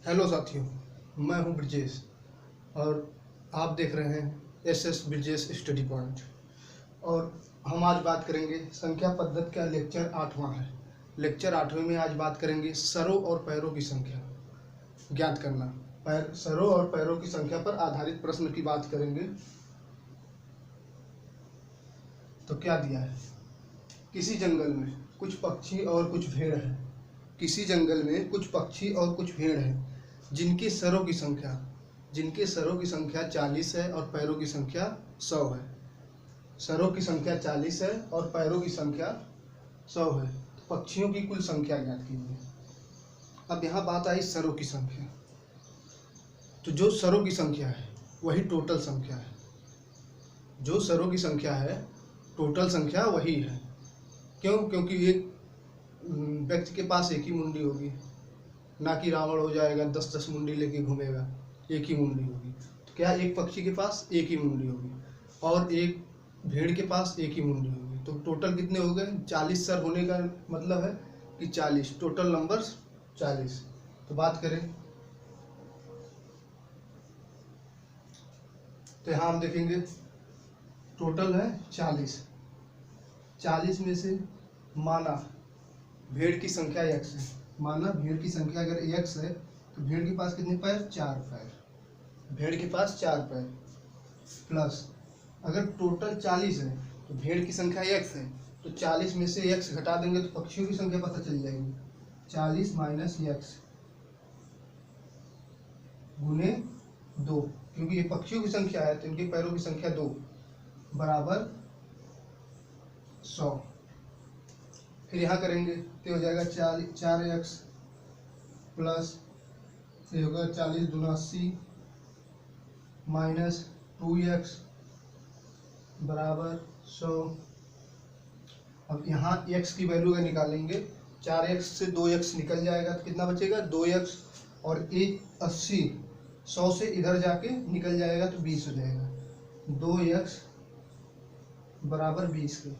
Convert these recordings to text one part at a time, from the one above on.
Hello साथियों, मैं हूं ब्रजेश और आप देख रहे हैं एसएस ब्रजेश स्टडी पॉइंट। और हम आज बात करेंगे संख्या पद्धति का लेक्चर 8वां है। लेक्चर 8वें में आज बात करेंगे सरों और पैरों की संख्या ज्ञात करना। सरों और पैरों की संख्या पर आधारित प्रश्न की बात करेंगे। तो क्या दिया है? किसी जंगल में कुछ पक्षी और कुछ भेड़ है। किसी जंगल में कुछ पक्षी और कुछ भेड़ है जिनके सरों की संख्या 40 है और पैरों की संख्या 100 है। सरों की संख्या 40 है और पैरों की संख्या 100 है। तो पक्षियों की कुल संख्या ज्ञात कीजिए। अब यहाँ बात आई सरों की संख्या। तो जो सरों की संख्या है वही टोटल संख्या है। जो सरों की संख्या है टोटल संख्या वही है। क्यों? क्योंकि एक व्यक्ति के पास एक ही मुंडी होगी, ना कि रावण हो जाएगा 10-10 मुंडी लेके घूमेगा, एक ही मुंडी होगी। तो क्या एक पक्षी के पास एक ही मुंडी होगी और एक भेड़ के पास एक ही मुंडी होगी। तो टोटल कितने हो गए? 40 सर होने का मतलब है कि 40 टोटल नंबर्स 40। तो बात करें तो यहाँ हम देखेंगे टोटल है 40। 40 में से माना भेड़ की संख्या x है। माना भेड़ की संख्या अगर x है तो भेड़ के पास कितने पैर? 4 पैर। भेड़ के पास 4 पैर प्लस अगर टोटल 40 है तो भेड़ की संख्या x है तो 40 में से x घटा देंगे तो पक्षियों की संख्या पता चल जाएगी। 40 माइनस x गुने 2, क्योंकि ये पक्षियों की संख्या है तो इनके पैरों की संख्या 2 बराबर 100। फिर यहाँ करेंगे तो हो जाएगा 4x प्लस ये होगा 40 दूना 80 माइनस 2x बराबर 100। अब यहाँ x की वैल्यू अगर निकालेंगे 4x से 2x निकल जाएगा तो कितना बचेगा? 2x और 80 100 से इधर जाके निकल जाएगा तो 20 हो जाएगा। 2x बराबर 20 के,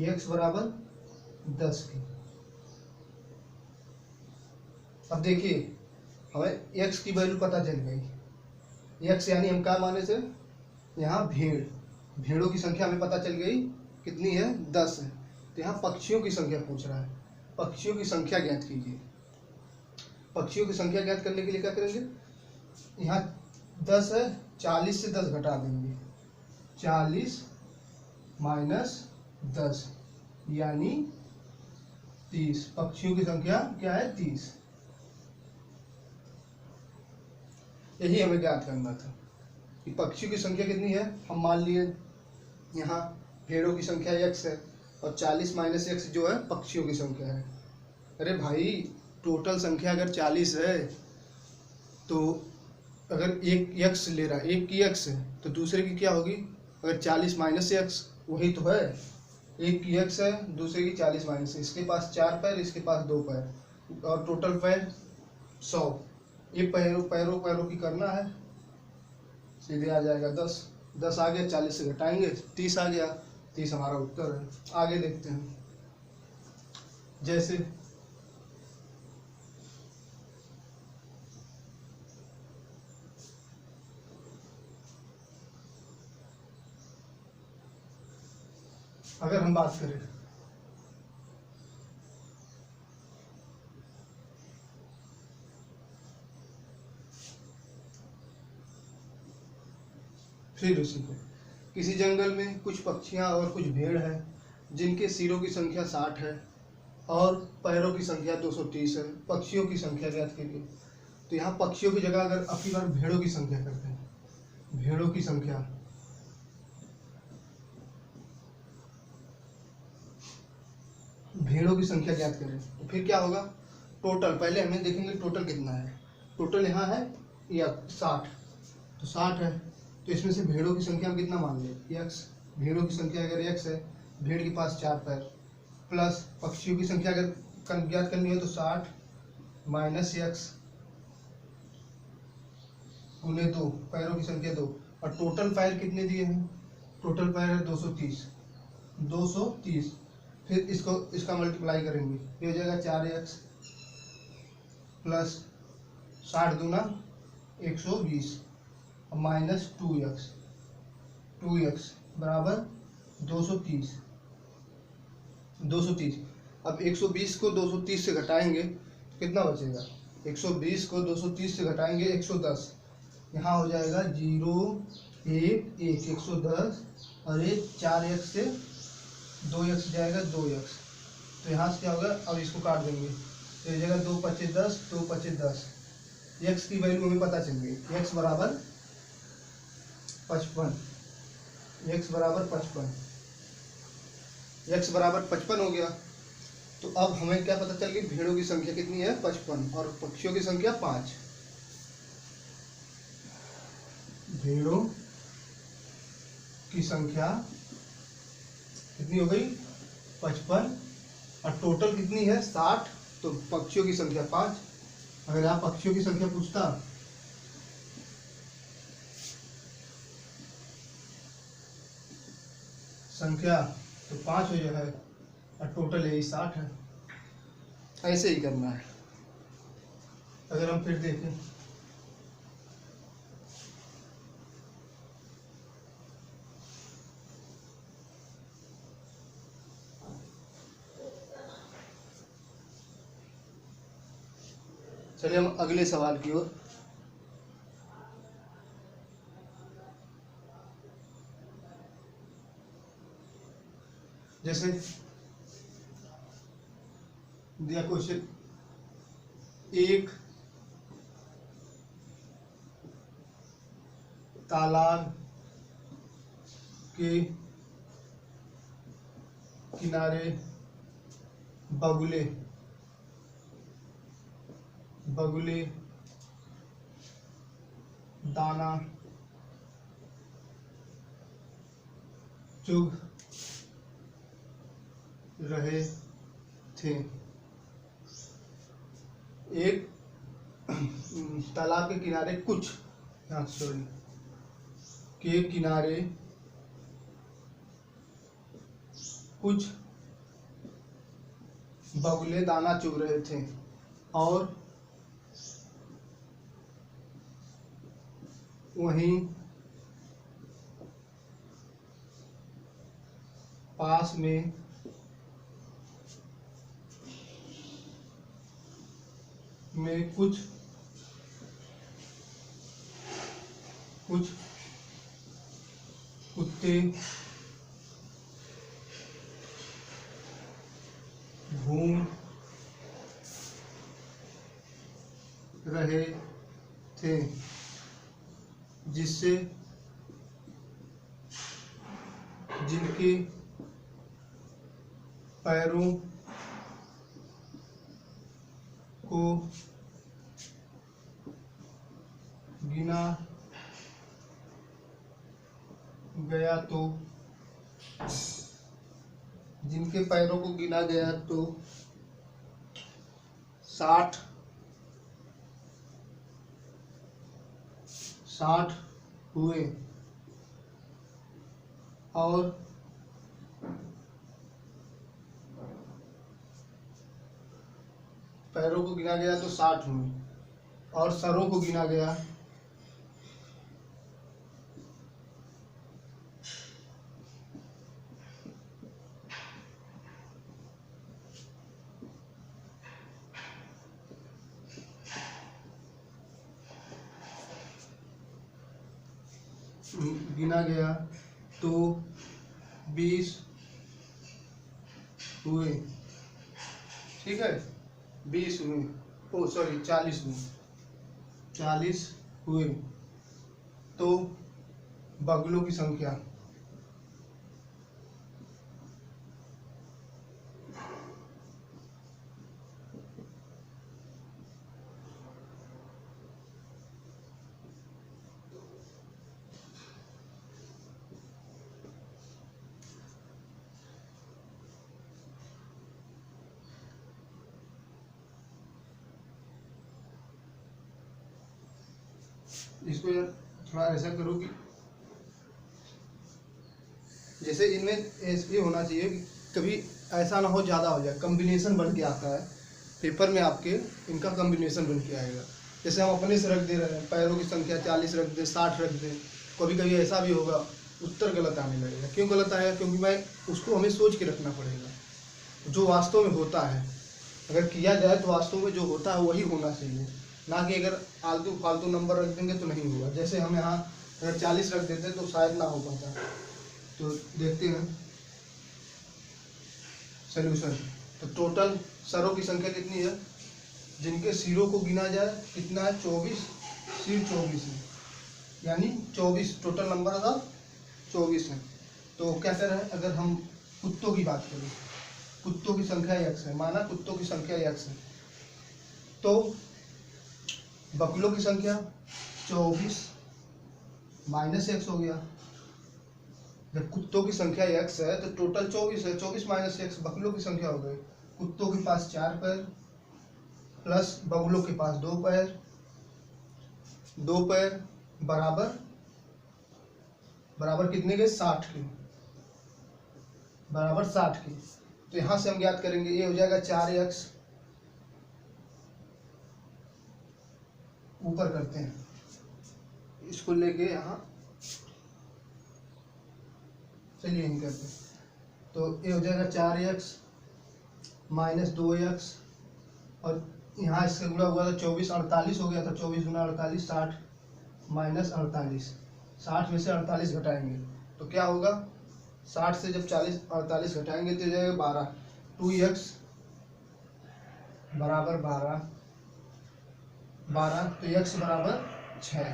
x बराबर 10 की। अब देखिए हमें x की वैल्यू पता चल गई। x यानी हम क्या माने थे? यहाँ भेड़ों की संख्या हमें पता चल गई कितनी है? 10 है। तो यहाँ पक्षियों की संख्या पूछ रहा है। पक्षियों की संख्या ज्ञात कीजिए। पक्षियों की संख्या ज्ञात करने के लिए क्या करेंगे? यहाँ 10 है, 40 से 10 घटा देंगे। 40 माइनस 10 यानी 30। पक्षियों की संख्या क्या है? 30। यही हमें ज्ञात करना था कि पक्षियों की संख्या कितनी है। हम मान लिए यहाँ भेड़ों की संख्या x है और 40 माइनस x जो है पक्षियों की संख्या है। अरे भाई टोटल संख्या अगर 40 है तो अगर एक x ले रहा है, एक की x है तो दूसरे की क्या होगी? अगर 40 माइनस x वही तो है। एक की x है, दूसरे की 40 माइनस। इसके पास 4 पैर, इसके पास 2 पैर और टोटल पैर 100। ये पैरों की करना है, सीधे आ जाएगा 10। 10 आ गया, 40 से घटाएंगे 30 आ गया। 30 हमारा उत्तर है। आगे देखते हैं। जैसे अगर हम बात करें फिर उसी को, किसी जंगल में कुछ पक्षियां और कुछ भेड़ है जिनके सिरों की संख्या 60 है और पैरों की संख्या 230 है। पक्षियों की संख्या ज्ञात कीजिए। तो यहाँ पक्षियों की जगह अगर अब की बार भेड़ों की संख्या करते हैं। भेड़ों की संख्या ज्ञात करें तो फिर क्या होगा? टोटल पहले हमें देखेंगे टोटल कितना है। टोटल यहाँ है या 60, तो 60 है। तो इसमें से भेड़ों की संख्या हम कितना मान लें? x। भेड़ों की संख्या अगर x है, भेड़ के पास 4 पैर प्लस पक्षियों की संख्या अगर ज्ञात करनी है तो 60 माइनस x गुने 2, पैरों की संख्या 2 और टोटल पैर कितने दिए हैं? टोटल पैर है 230। फिर इसका मल्टीप्लाई करेंगे, ये हो जाएगा 4x प्लस 60 दूना 120 माइनस 2x, 2x बराबर 230। अब 120 को 230 से घटाएंगे तो कितना बचेगा? 120 को 230 से घटाएंगे 110, यहाँ हो जाएगा 0 1 1 110, और ये 4x से 2x जाएगा 2x, तो यहाँ से क्या होगा? अब इसको काट देंगे तो ये जगह 2 25 10, 2 25 10, x की वैल्यू हमें पता चल गई, x बराबर 55, x बराबर 55, x बराबर 55 हो गया। तो अब हमें क्या पता चल गई? भेड़ों की संख्या कितनी है? 55, और पक्षियों की संख्या 5। भेड़ों की संख्या कितनी हो गई? 55, और टोटल कितनी है? 60, तो पक्षियों की संख्या 5। अगर यहाँ पक्षियों की संख्या पूछता संख्या तो 5 हो जाए, और टोटल यही 60 है। ऐसे ही करना है। अगर हम फिर देखें, चलिए हम अगले सवाल की ओर। जैसे दिया क्वेश्चन, एक तालाब के किनारे बगुले दाना चुग रहे थे। एक तालाब के किनारे के किनारे कुछ बगुले दाना चुग रहे थे, और वहीं पास में कुछ कुत्ते घूम रहे थे, जिनके पैरों को गिना गया तो 60 हुए, और पैरों को गिना गया तो 60 हुए, और सरों को गिना गया तो 20 हुए। ठीक है, 20 हुए, 40 हुए, 40 हुए। तो बगुलों की संख्या इसको यार थोड़ा ऐसा करो कि जैसे इनमें ये होना चाहिए कि कभी ऐसा ना हो ज़्यादा हो जाए, कॉम्बिनेशन बन के आता है पेपर में आपके, इनका कॉम्बिनेशन बन के आएगा। जैसे हम अपने से रख दे रहे हैं, पैरों की संख्या 40 रख दे, 60 रख दे, कभी कभी ऐसा भी होगा उत्तर गलत आने लगेगा। क्यों गलत आएगा? क्योंकि मैं उसको हमें सोच के रखना पड़ेगा जो वास्तव में होता है। अगर किया जाए तो वास्तव में जो होता है वही होना चाहिए, ना कि अगर आलतू फालतू नंबर रख देंगे तो नहीं होगा। जैसे हम यहाँ अगर 40 रख देते तो शायद ना हो पाता। तो देखते हैं सोल्यूशन। तो टोटल सरों की संख्या कितनी है? जिनके सिरों को गिना जाए कितना है? 24। सिर 24 है, यानी 24 टोटल नंबर का 24 है। तो क्या कर रहे हैं? अगर हम कुत्तों की बात करें, कुत्तों की संख्या x है, माना कुत्तों की संख्या x है, तो बगुलों की संख्या 24 माइनस x हो गया। जब कुत्तों की संख्या x है तो टोटल 24 है, 24 माइनस x बगुलों की संख्या हो गई। कुत्तों के पास 4 पैर प्लस बगुलों के पास 2 पैर, 2 पैर बराबर बराबर कितने के? 60 के, बराबर 60 के। तो यहां से हम ज्ञात करेंगे, ये हो जाएगा 4x, ऊपर करते हैं इसको लेके यहाँ, चलिए यहीं करते हैं। तो ये हो जाएगा 4x माइनस 2x, और यहाँ इससे गुणा हुआ था 24, 48 हो गया था। 24 गुना 48 60 माइनस 48, 60 में से 48 घटाएंगे तो क्या होगा? 60 से जब 48 घटाएंगे तो जाएगा 12। 2x बराबर 12, तो x बराबर 6,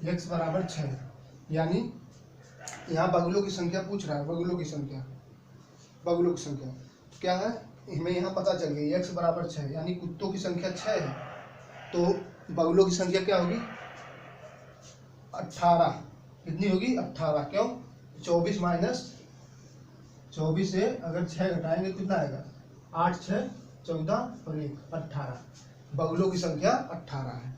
x बराबर 6। यानी यहाँ बगुलों की संख्या पूछ रहा है, बगुलों की संख्या क्या है? हमें यहाँ पता चल गई x बराबर 6, यानी कुत्तों की संख्या 6 है, तो बगुलों की संख्या क्या होगी? 18। कितनी होगी? 18। क्यों? 24 माइनस 24 से अगर 6 घटाएंगे तो कितना आएगा? 8 6 14 और 1 18। बगुलों की संख्या 18 है।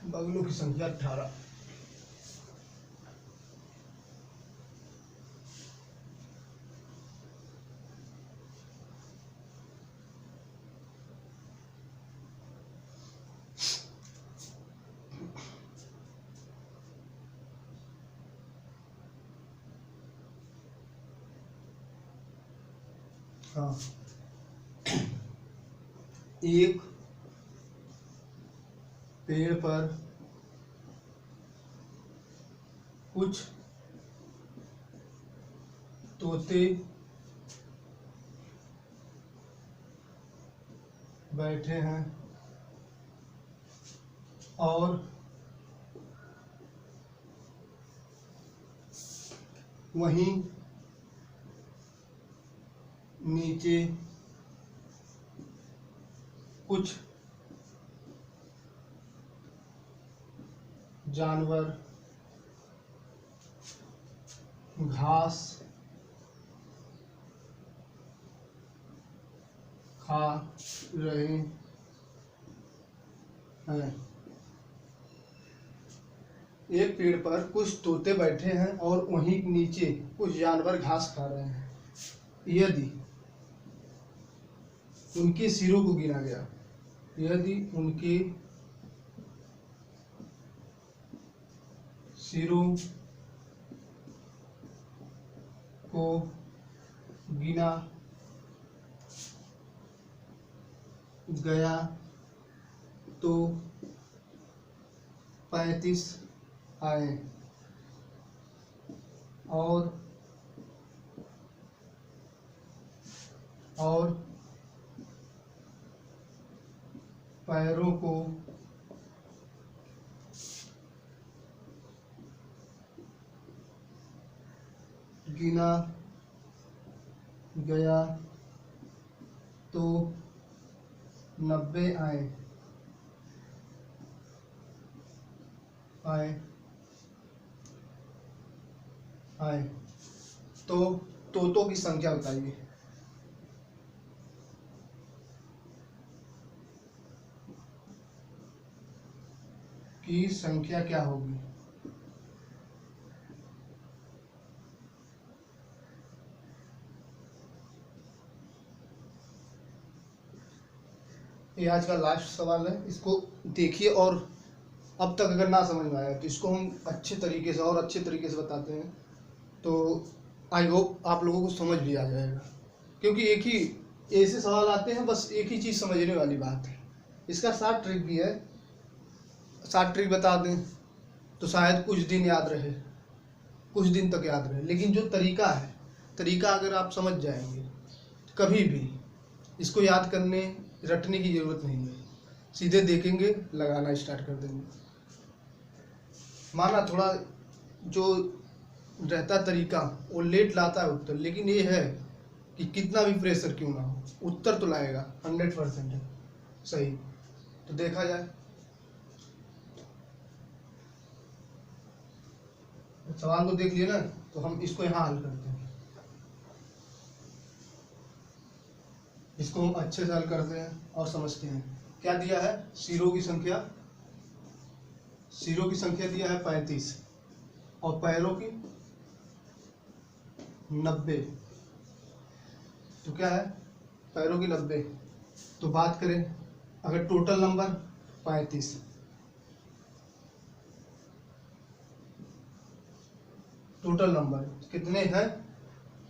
बगुलों की संख्या 18। हाँ, एक पेड़ पर कुछ तोते बैठे हैं और वहीं नीचे कुछ जानवर घास खा रहे हैं। एक पेड़ पर कुछ तोते बैठे हैं और वहीं नीचे कुछ जानवर घास खा रहे हैं। यदि उनके सिरों को गिना गया, यदि उनके सिरों को गिना गया तो 35 आए और पैरों को गिना गया तो 90 आए तो तोतों की संख्या बताइए। की संख्या क्या होगी? ये आज का लास्ट सवाल है, इसको देखिए और अब तक अगर ना समझ में आया तो इसको हम अच्छे तरीके से और अच्छे तरीके से बताते हैं, तो आई होप आप लोगों को समझ भी आ जाएगा, क्योंकि एक ही ऐसे सवाल आते हैं, बस एक ही चीज़ समझने वाली बात है। इसका 7 ट्रिक भी है, 7 ट्रिक बता दें तो शायद कुछ दिन याद रहे, कुछ दिन तक याद रहे, लेकिन जो तरीका है, तरीका अगर आप समझ जाएंगे कभी भी इसको याद करने रटने की ज़रूरत नहीं है, सीधे देखेंगे लगाना स्टार्ट कर देंगे। माना थोड़ा जो रहता तरीका वो लेट लाता है उत्तर, लेकिन ये है कि कितना भी प्रेशर क्यों ना हो उत्तर तो लाएगा, 100% है सही। तो देखा जाए, सवाल को देख लिए ना, तो हम इसको यहाँ हल करते हैं, इसको हम अच्छे से हल करते हैं और समझते हैं। क्या दिया है? सिरों की संख्या दिया है 35 और पैरों की 90। तो क्या है? पैरों की 90। तो बात करें अगर टोटल नंबर 35, टोटल नंबर कितने हैं?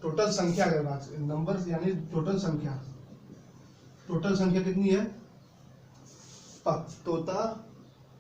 टोटल संख्या अगर बात करें, नंबर यानी टोटल संख्या कितनी है? तोता